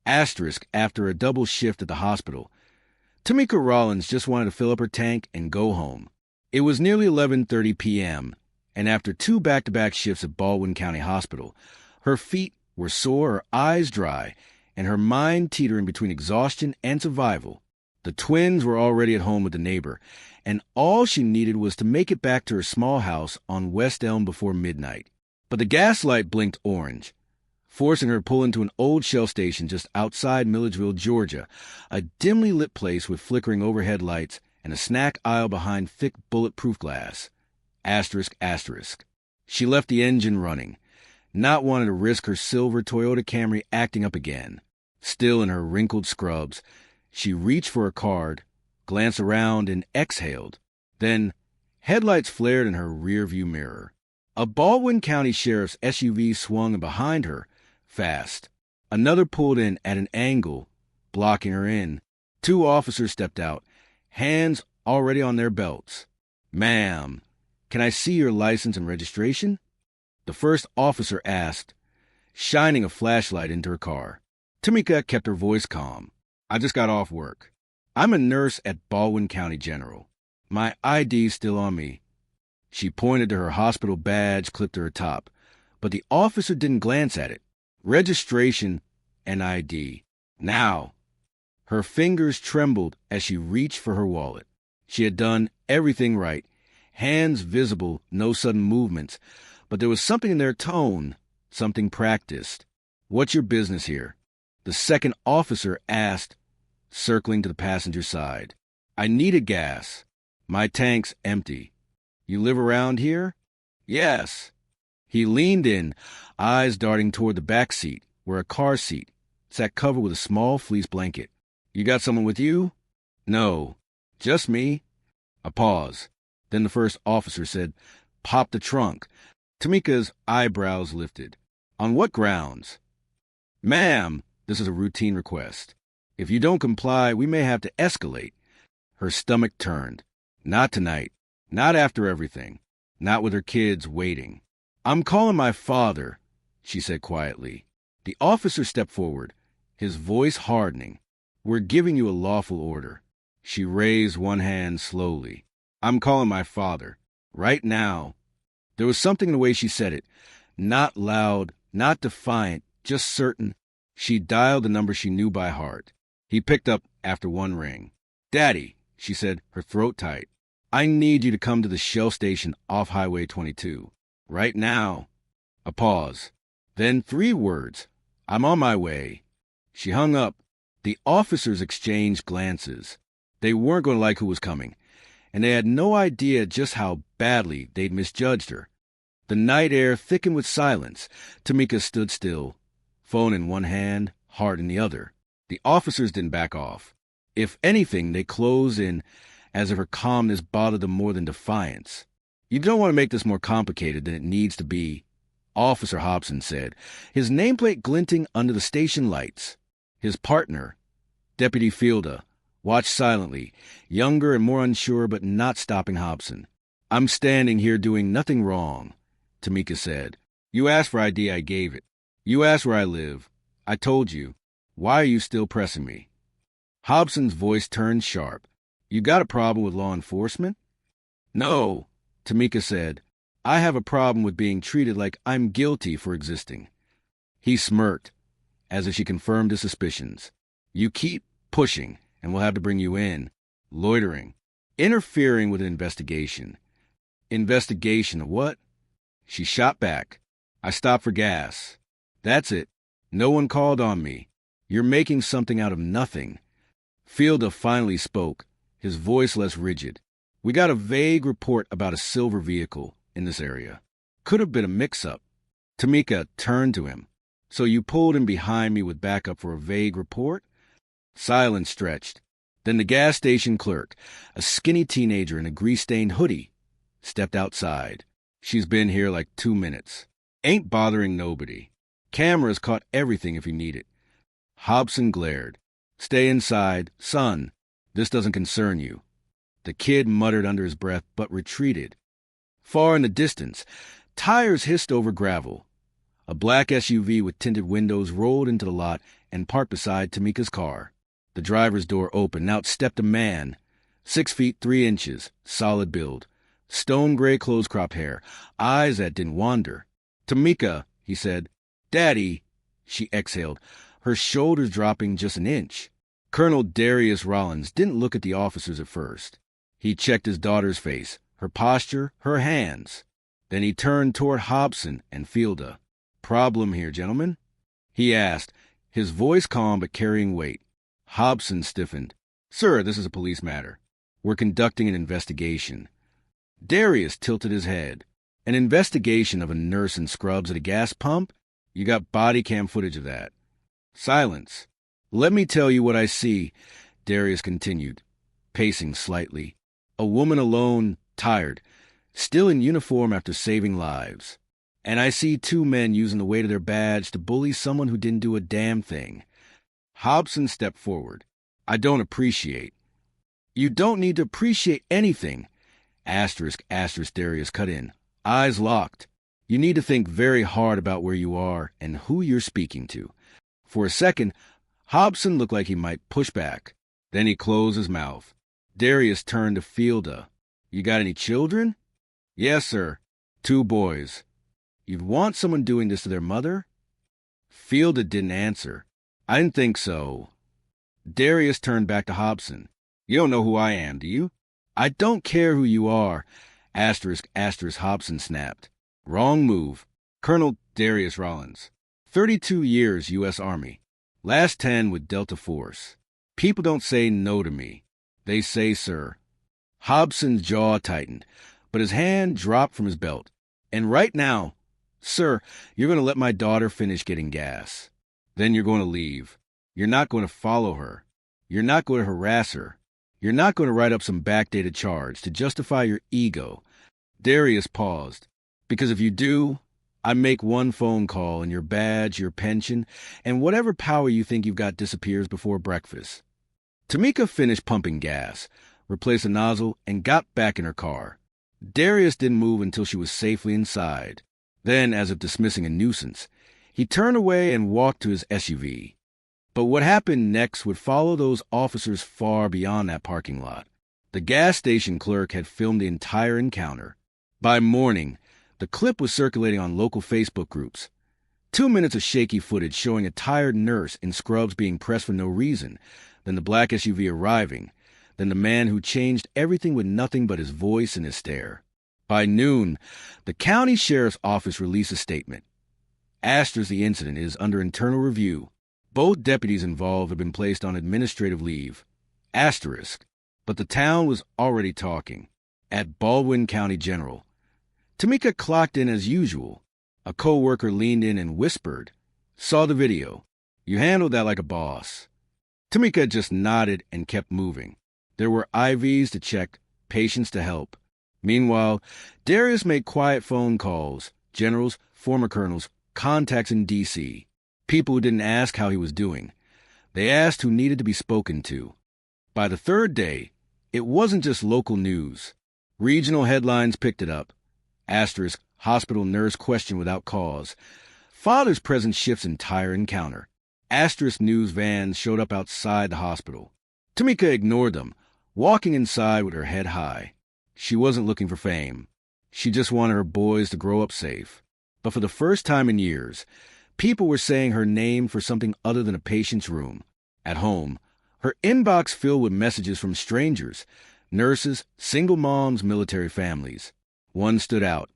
Asterisk after a double shift at the hospital. Tamika Rollins just wanted to fill up her tank and go home. It was nearly 11:30 p.m., and after 2 back-to-back shifts at Baldwin County Hospital, her feet were sore, her eyes dry, and her mind teetering between exhaustion and survival. The twins were already at home with the neighbor, and all she needed was to make it back to her small house on West Elm before midnight. But the gas light blinked orange, forcing her to pull into an old Shell station just outside Milledgeville, Georgia, a dimly lit place with flickering overhead lights and a snack aisle behind thick bulletproof glass. Asterisk, asterisk. She left the engine running, not wanting to risk her silver Toyota Camry acting up again. Still in her wrinkled scrubs, she reached for her card, glanced around, and exhaled. Then, headlights flared in her rearview mirror. A Baldwin County Sheriff's SUV swung behind her, fast. Another pulled in at an angle, blocking her in. 2 officers stepped out, hands already on their belts. "Ma'am, can I see your license and registration?" The first officer asked, shining a flashlight into her car. Tamika kept her voice calm. "I just got off work. I'm a nurse at Baldwin County General. My ID's still on me." She pointed to her hospital badge clipped to her top, but the officer didn't glance at it. "Registration and ID. Now." Her fingers trembled as she reached for her wallet. She had done everything right. Hands visible, no sudden movements, but there was something in their tone, something practiced. "What's your business here?" The second officer asked, circling to the passenger side. "I needed gas. My tank's empty. You live around here?" "Yes." He leaned in, eyes darting toward the back seat, where a car seat sat covered with a small fleece blanket. "You got someone with you?" "No, just me." A pause. Then the first officer said, "Pop the trunk." Tamika's eyebrows lifted. "On what grounds?" "Ma'am, this is a routine request. If you don't comply, we may have to escalate." Her stomach turned. Not tonight. Not after everything. Not with her kids waiting. "I'm calling my father," she said quietly. The officer stepped forward, his voice hardening. "We're giving you a lawful order." She raised one hand slowly. "I'm calling my father. Right now." There was something in the way she said it. Not loud, not defiant, just certain. She dialed the number she knew by heart. He picked up after one ring. "Daddy," she said, her throat tight, "I need you to come to the Shell station off Highway 22. Right now." A pause. Then 3 words. "I'm on my way." She hung up. The officers exchanged glances. They weren't going to like who was coming, and they had no idea just how badly they'd misjudged her. The night air thickened with silence. Tamika stood still, phone in one hand, heart in the other. The officers didn't back off. If anything, they closed in as if her calmness bothered them more than defiance. "You don't want to make this more complicated than it needs to be," Officer Hobson said, his nameplate glinting under the station lights. His partner, Deputy Fielder, watched silently, younger and more unsure but not stopping Hobson. "I'm standing here doing nothing wrong," Tamika said. "You asked for ID, I gave it. You asked where I live. I told you. Why are you still pressing me?" Hobson's voice turned sharp. "You got a problem with law enforcement?" "No," Tamika said. "I have a problem with being treated like I'm guilty for existing." He smirked, as if she confirmed his suspicions. "You keep pushing, and we'll have to bring you in. Loitering. Interfering with an investigation." "Investigation of what?" She shot back. "I stopped for gas. That's it. No one called on me. You're making something out of nothing." Fielder finally spoke, his voice less rigid. "We got a vague report about a silver vehicle in this area. Could have been a mix-up." Tamika turned to him. "So you pulled in behind me with backup for a vague report?" Silence stretched. Then the gas station clerk, a skinny teenager in a grease-stained hoodie, stepped outside. "She's been here like 2 minutes. Ain't bothering nobody. Cameras caught everything if you need it." Hobson glared. "Stay inside, son. This doesn't concern you." The kid muttered under his breath, but retreated. Far in the distance, tires hissed over gravel. A black SUV with tinted windows rolled into the lot and parked beside Tamika's car. The driver's door opened. Out stepped a man, 6 feet 3 inches, solid build, stone gray close-crop hair, eyes that didn't wander. "Tamika," he said. "Daddy," she exhaled, her shoulders dropping just an inch. Colonel Darius Rollins didn't look at the officers at first. He checked his daughter's face, her posture, her hands. Then he turned toward Hobson and Fielda. "Problem here, gentlemen?" he asked, his voice calm but carrying weight. Hobson stiffened. "Sir, this is a police matter. We're conducting an investigation." Darius tilted his head. "An investigation of a nurse in scrubs at a gas pump? You got body cam footage of that." Silence. "Let me tell you what I see," Darius continued, pacing slightly. "A woman alone, tired, still in uniform after saving lives. And I see 2 men using the weight of their badge to bully someone who didn't do a damn thing." Hobson stepped forward. "I don't appreciate." "You don't need to appreciate anything," Darius cut in, eyes locked. "You need to think very hard about where you are and who you're speaking to." For a second, Hobson looked like he might push back. Then he closed his mouth. Darius turned to Fielda. "You got any children?" "Yes, sir. 2 boys." "You'd want someone doing this to their mother?" Fielda didn't answer. "I didn't think so." Darius turned back to Hobson. "You don't know who I am, do you?" "I don't care who you are," Hobson snapped. "Wrong move. Colonel Darius Rollins. 32 years U.S. Army. Last 10 with Delta Force. People don't say no to me. They say sir." Hobson's jaw tightened, but his hand dropped from his belt. "And right now, sir, you're going to let my daughter finish getting gas. Then you're going to leave. You're not going to follow her. You're not going to harass her. You're not going to write up some backdated charge to justify your ego." Darius paused. "Because if you do, I make 1 phone call and your badge, your pension, and whatever power you think you've got disappears before breakfast." Tamika finished pumping gas, replaced the nozzle, and got back in her car. Darius didn't move until she was safely inside. Then, as if dismissing a nuisance, he turned away and walked to his SUV. But what happened next would follow those officers far beyond that parking lot. The gas station clerk had filmed the entire encounter. By morning, the clip was circulating on local Facebook groups. 2 minutes of shaky footage showing a tired nurse in scrubs being pressed for no reason, then the black SUV arriving, then the man who changed everything with nothing but his voice and his stare. By noon, the county sheriff's office released a statement. The incident is under internal review. Both deputies involved have been placed on administrative leave. But the town was already talking. At Baldwin County General. Tamika clocked in as usual. A co-worker leaned in and whispered, "Saw the video. You handled that like a boss." Tamika just nodded and kept moving. There were IVs to check, patients to help. Meanwhile, Darius made quiet phone calls, generals, former colonels, contacts in D.C., people who didn't ask how he was doing. They asked who needed to be spoken to. By the 3rd day, it wasn't just local news. Regional headlines picked it up. Hospital nurse questioned without cause. Father's presence shifts entire encounter. News vans showed up outside the hospital. Tamika ignored them, walking inside with her head high. She wasn't looking for fame. She just wanted her boys to grow up safe. But for the first time in years, people were saying her name for something other than a patient's room. At home, her inbox filled with messages from strangers, nurses, single moms, military families. One stood out.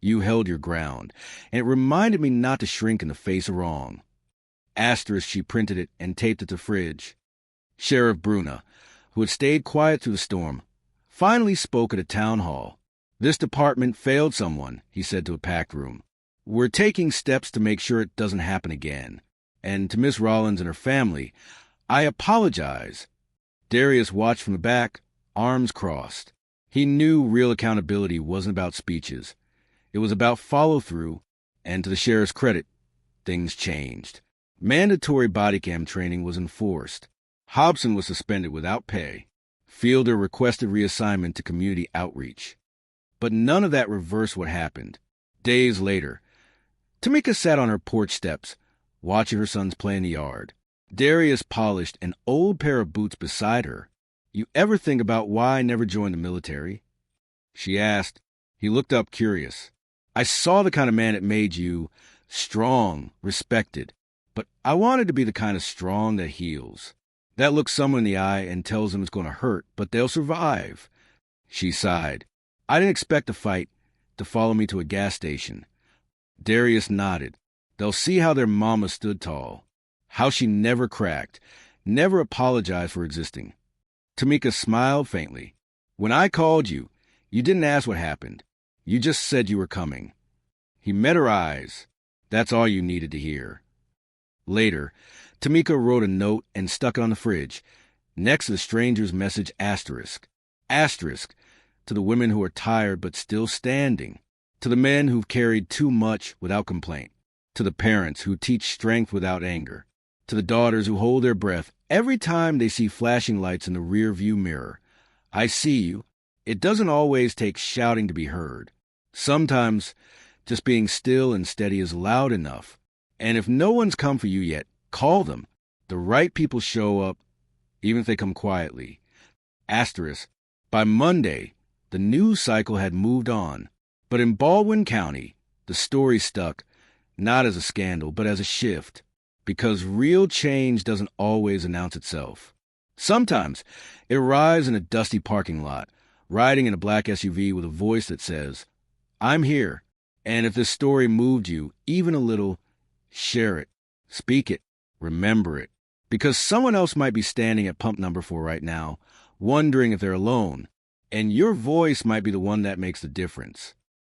"You held your ground, and it reminded me not to shrink in the face of wrong." She printed it and taped it to fridge. Sheriff Bruna, who had stayed quiet through the storm, finally spoke at a town hall. "This department failed someone," he said to a packed room. "We're taking steps to make sure it doesn't happen again. And to Miss Rollins and her family, I apologize." Darius watched from the back, arms crossed. He knew real accountability wasn't about speeches. It was about follow-through, and to the sheriff's credit, things changed. Mandatory body cam training was enforced. Hobson was suspended without pay. Fielder requested reassignment to community outreach. But none of that reversed what happened. Days later, Tamika sat on her porch steps, watching her sons play in the yard. Darius polished an old pair of boots beside her. "You ever think about why I never joined the military?" she asked. He looked up, curious. "I saw the kind of man it made you, strong, respected. But I wanted to be the kind of strong that heals, that looks someone in the eye and tells them it's going to hurt, but they'll survive." She sighed. "I didn't expect a fight to follow me to a gas station." Darius nodded. They'll see how their mama stood tall, how she never cracked, never apologized for existing. Tamika smiled faintly. "When I called you, you didn't ask what happened. You just said you were coming." He met her eyes. That's all you needed to hear. Later, Tamika wrote a note and stuck it on the fridge, next to the stranger's message asterisk. Asterisk, to the women who are tired but still standing, to the men who've carried too much without complaint, to the parents who teach strength without anger, to the daughters who hold their breath every time they see flashing lights in the rear-view mirror. I see you. It doesn't always take shouting to be heard. Sometimes just being still and steady is loud enough. And if no one's come for you yet, call them. The right people show up, even if they come quietly. Asterisk, by Monday, the news cycle had moved on. But in Baldwin County, the story stuck, not as a scandal, but as a shift. Because real change doesn't always announce itself. Sometimes it arrives in a dusty parking lot, riding in a black SUV with a voice that says, "I'm here." And if this story moved you even a little, share it, speak it, remember it. Because someone else might be standing at pump number 4 right now, wondering if they're alone. And your voice might be the one that makes the difference.